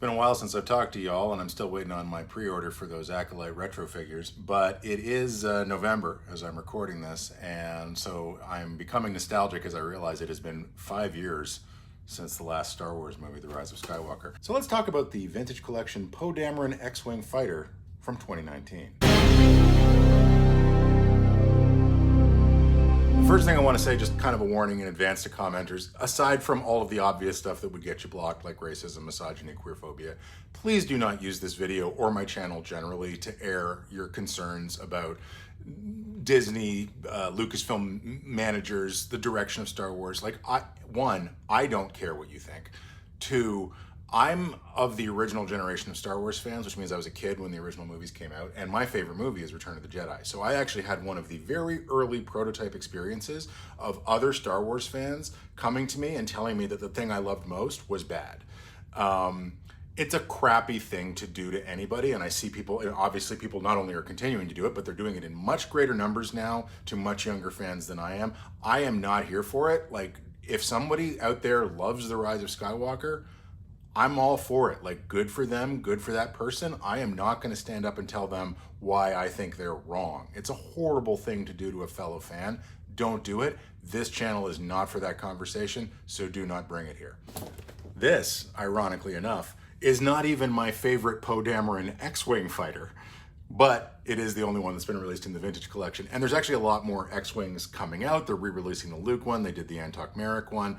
Been a while since I've talked to y'all, and I'm still waiting on my pre-order for those Acolyte retro figures, but it is November as I'm recording this, and so I'm becoming nostalgic as I realize it has been 5 years since the last Star Wars movie, The Rise of Skywalker. So let's talk about the vintage collection Poe Dameron X-Wing fighter from 2019. First thing I want to say, just kind of a warning in advance to commenters, aside from all of the obvious stuff that would get you blocked, like racism, misogyny, queerphobia, please do not use this video or my channel generally to air your concerns about Disney, Lucasfilm managers, the direction of Star Wars. Like, I don't care what you think. Two, I'm of the original generation of Star Wars fans, which means I was a kid when the original movies came out, and my favorite movie is Return of the Jedi. So I actually had one of the very early prototype experiences of other Star Wars fans coming to me and telling me that the thing I loved most was bad. It's a crappy thing to do to anybody, and I see people, obviously people not only are continuing to do it, but they're doing it in much greater numbers now to much younger fans than I am. I am not here for it. Like, if somebody out there loves The Rise of Skywalker, I'm all for it. Like, good for them, good for that person. I am not going to stand up and tell them why I think they're wrong. It's a horrible thing to do to a fellow fan. Don't do it. This channel is not for that conversation, so do not bring it here. This, ironically enough, is not even my favorite Poe Dameron X-Wing fighter, but it is the only one that's been released in the vintage collection. And there's actually a lot more X-Wings coming out. They're re-releasing the Luke one. They did the Antok Merrick one.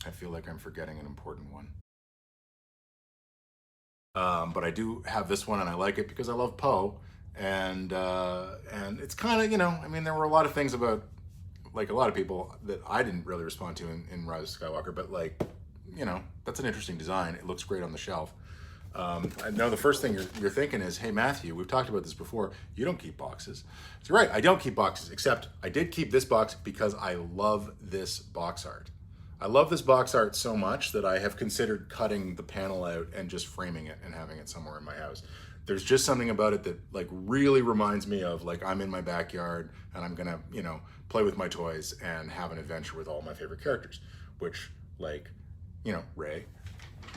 I feel like I'm forgetting an important one. But I do have this one, and I like it because I love Poe. And it's kind of, you know, I mean, there were a lot of things about, like, a lot of people that I didn't really respond to in Rise of Skywalker, but, like, you know, that's an interesting design. It looks great on the shelf. I know the first thing you're thinking is, hey, Matthew, we've talked about this before. You don't keep boxes. So right, I don't keep boxes, except I did keep this box because I love this box art. I love this box art so much that I have considered cutting the panel out and just framing it and having it somewhere in my house. There's just something about it that, like, really reminds me of, like, I'm in my backyard and I'm gonna, you know, play with my toys and have an adventure with all my favorite characters, which, like, you know, Rey,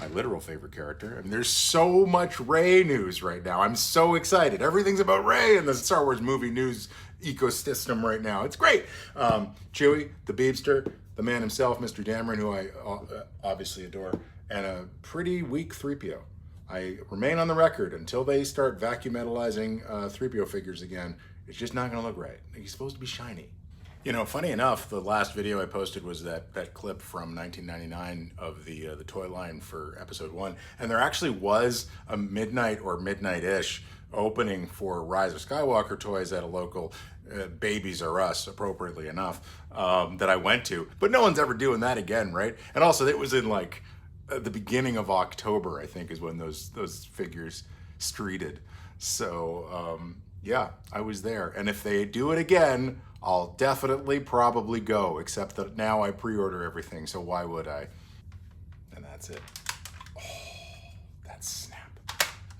my literal favorite character. I mean, there's so much Rey news right now. I'm so excited. Everything's about Rey in the Star Wars movie news ecosystem right now. It's great. Chewie, the Beebster, the man himself, Mr. Dameron, who I obviously adore, and a pretty weak 3PO. I remain on the record, until they start vacuum metalizing 3PO figures again, it's just not gonna look right. He's supposed to be shiny. You know, funny enough, the last video I posted was that clip from 1999 of the toy line for episode 1, and there actually was a midnight or midnight-ish opening for Rise of Skywalker toys at a local Babies R Us, appropriately enough, that I went to. But no one's ever doing that again, right? And also, it was in, like, the beginning of October, I think, is when those figures streeted. So yeah, I was there. And if they do it again, I'll definitely probably go, except that now I pre-order everything, so why would I? And that's it. Oh, that snap.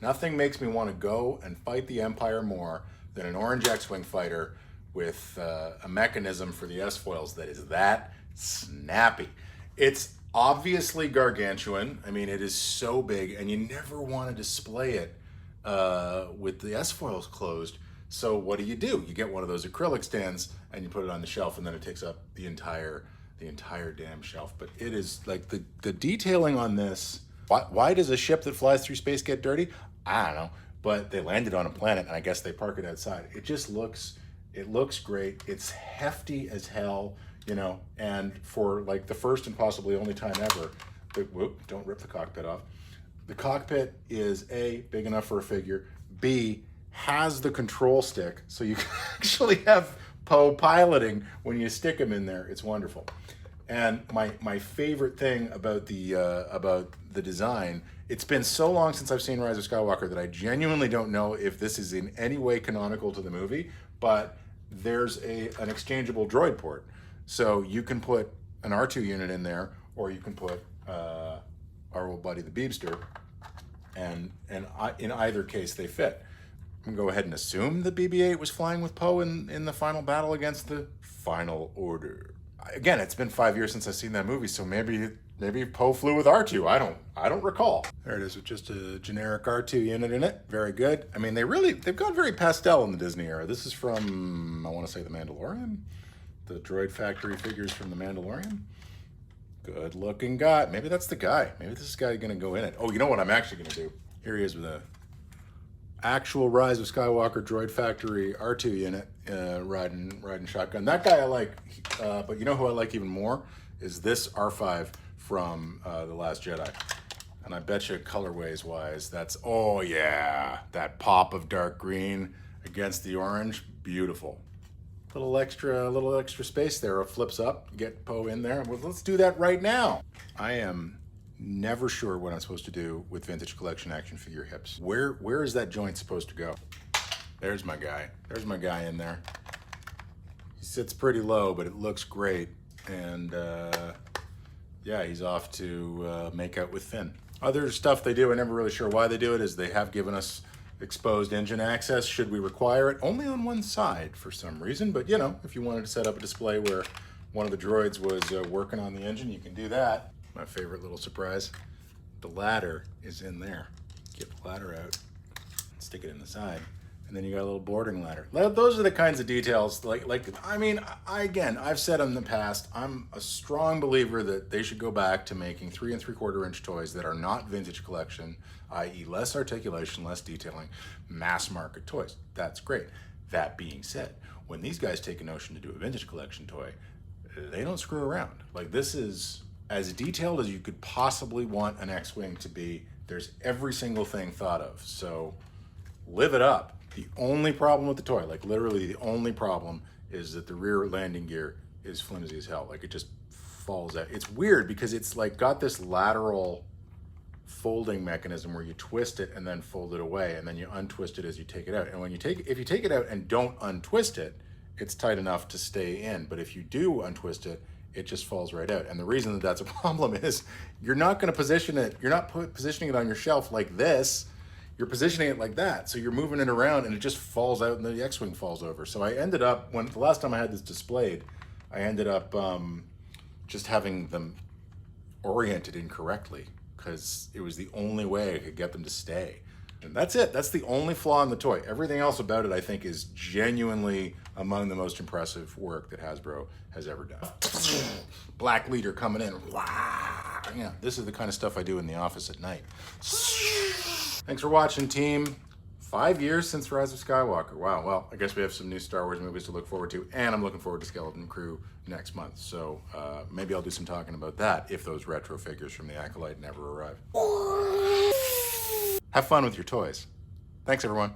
Nothing makes me want to go and fight the Empire more than an orange X-Wing fighter with a mechanism for the S-foils that is that snappy. It's obviously gargantuan. I mean, it is so big, and you never want to display it with the S-foils closed. So what do? You get one of those acrylic stands and you put it on the shelf, and then it takes up the entire damn shelf. But it is, like, the detailing on this. Why does a ship that flies through space get dirty? I don't know. But they landed on a planet, and I guess they park it outside. It just looks great. It's hefty as hell, you know, and for, like, the first and possibly only time ever, whoop, don't rip the cockpit off. The cockpit is A, big enough for a figure, B, has the control stick, so you can actually have Poe piloting when you stick him in there. It's wonderful. And my favorite thing about the design, it's been so long since I've seen Rise of Skywalker that I genuinely don't know if this is in any way canonical to the movie, but there's an exchangeable droid port. So you can put an R2 unit in there, or you can put our old buddy the Beebster, and in either case they fit. I'm gonna go ahead and assume the BB-8 was flying with Poe in the final battle against the Final Order. Again, it's been 5 years since I've seen that movie, so maybe Maybe Poe flew with R2. I don't recall. There it is with just a generic R2 unit in it. Very good. I mean, they've gone very pastel in the Disney era. This is from, I want to say, The Mandalorian. The droid factory figures from The Mandalorian. Good looking guy. Maybe that's the guy. Maybe this guy is going to go in it. Oh, you know what I'm actually going to do? Here he is with a actual Rise of Skywalker droid factory R2 unit riding shotgun. That guy I like, but you know who I like even more is this R5 from The Last Jedi. And I bet you colorways wise, that's, oh yeah, that pop of dark green against the orange, beautiful. Little extra space there. It flips up, get Poe in there. Well, let's do that right now. I am never sure what I'm supposed to do with vintage collection action figure hips. Where is that joint supposed to go? There's my guy. There's my guy in there. He sits pretty low, but it looks great. And yeah, he's off to make out with Finn. Other stuff they do, I'm never really sure why they do it, is they have given us exposed engine access should we require it, only on one side for some reason. But you know, if you wanted to set up a display where one of the droids was working on the engine, you can do that. My favorite little surprise, the ladder is in there. Get the ladder out, stick it in the side, and then you got a little boarding ladder. Those are the kinds of details, I mean, I've said in the past, I'm a strong believer that they should go back to making 3 3/4 inch toys that are not vintage collection, i.e. less articulation, less detailing, mass market toys. That's great. That being said, when these guys take a notion to do a vintage collection toy, they don't screw around. Like, this is as detailed as you could possibly want an X-Wing to be. There's every single thing thought of, so live it up. The only problem with the toy, like literally the only problem, is that the rear landing gear is flimsy as hell. Like, it just falls out. It's weird because it's like got this lateral folding mechanism where you twist it and then fold it away, and then you untwist it as you take it out. And when if you take it out and don't untwist it, it's tight enough to stay in. But if you do untwist it, it just falls right out. And the reason that that's a problem is you're not going to position it. You're not positioning it on your shelf like this. You're positioning it like that. So you're moving it around and it just falls out and the X-Wing falls over. So I ended up, the last time I had this displayed, I ended up just having them oriented incorrectly because it was the only way I could get them to stay. And that's it. That's the only flaw in the toy. Everything else about it, I think, is genuinely among the most impressive work that Hasbro has ever done. Black leader coming in. Wow. Yeah, this is the kind of stuff I do in the office at night. Thanks for watching, team. 5 years since Rise of Skywalker. Wow, well, I guess we have some new Star Wars movies to look forward to, and I'm looking forward to Skeleton Crew next month. So maybe I'll do some talking about that if those retro figures from the Acolyte never arrive. Have fun with your toys. Thanks, everyone.